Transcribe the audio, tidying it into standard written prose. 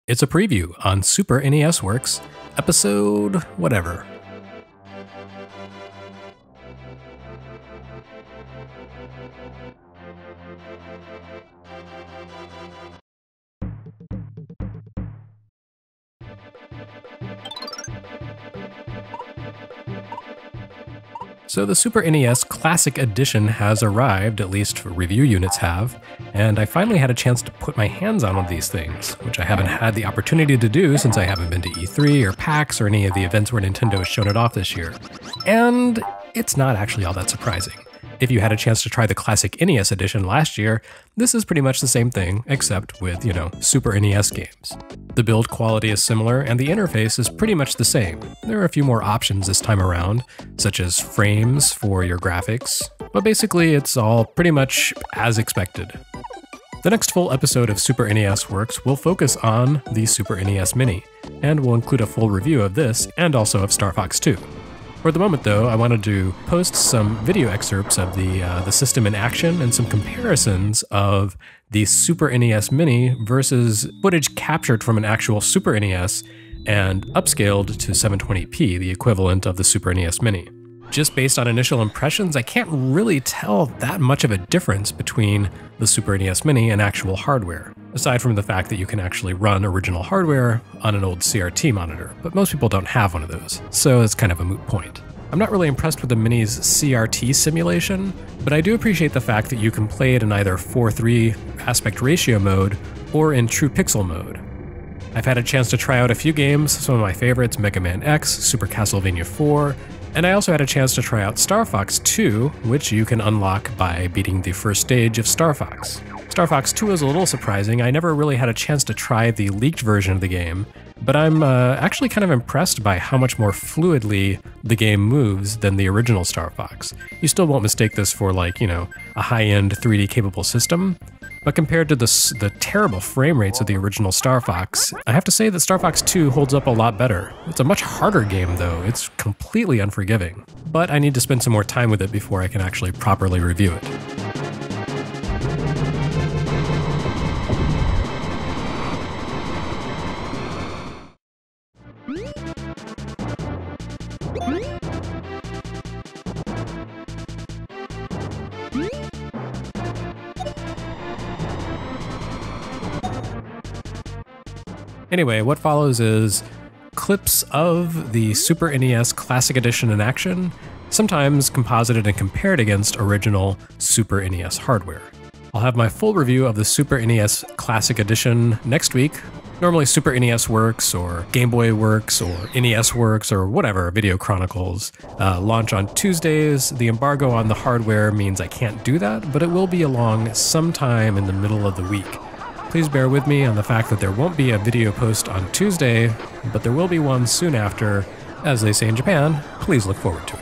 It's a preview on Super NES Works, episode whatever. So the Super NES Classic Edition has arrived, at least review units have, and I finally had a chance to put my hands on one of these things, which I haven't had the opportunity to do since I haven't been to E3 or PAX or any of the events where Nintendo has shown it off this year. And it's not actually all that surprising. If you had a chance to try the Classic NES Edition last year, this is pretty much the same thing, except with, Super NES games. The build quality is similar, and the interface is pretty much the same. There are a few more options this time around, such as frames for your graphics, but basically it's all pretty much as expected. The next full episode of Super NES Works will focus on the Super NES Mini, and will include a full review of this and also of Star Fox 2. For the moment though, I wanted to post some video excerpts of the system in action and some comparisons of the Super NES Mini versus footage captured from an actual Super NES and upscaled to 720p, the equivalent of the Super NES Mini. Just based on initial impressions, I can't really tell that much of a difference between the Super NES Mini and actual hardware, aside from the fact that you can actually run original hardware on an old CRT monitor, but most people don't have one of those, so it's kind of a moot point. I'm not really impressed with the Mini's CRT simulation, but I do appreciate the fact that you can play it in either 4:3 aspect ratio mode or in true pixel mode. I've had a chance to try out a few games, some of my favorites, Mega Man X, Super Castlevania 4, and I also had a chance to try out Star Fox 2, which you can unlock by beating the first stage of Star Fox. Star Fox 2 is a little surprising. I never really had a chance to try the leaked version of the game, but I'm actually kind of impressed by how much more fluidly the game moves than the original Star Fox. You still won't mistake this for a high-end 3D capable system, but compared to the terrible frame rates of the original Star Fox, I have to say that Star Fox 2 holds up a lot better. It's a much harder game though, it's completely unforgiving. But I need to spend some more time with it before I can actually properly review it. Anyway, what follows is clips of the Super NES Classic Edition in action, sometimes composited and compared against original Super NES hardware. I'll have my full review of the Super NES Classic Edition next week. Normally Super NES Works or Game Boy Works or NES Works or whatever, Video Chronicles, launch on Tuesdays. The embargo on the hardware means I can't do that, but it will be along sometime in the middle of the week. Please bear with me on the fact that there won't be a video post on Tuesday, but there will be one soon after. As they say in Japan, please look forward to it.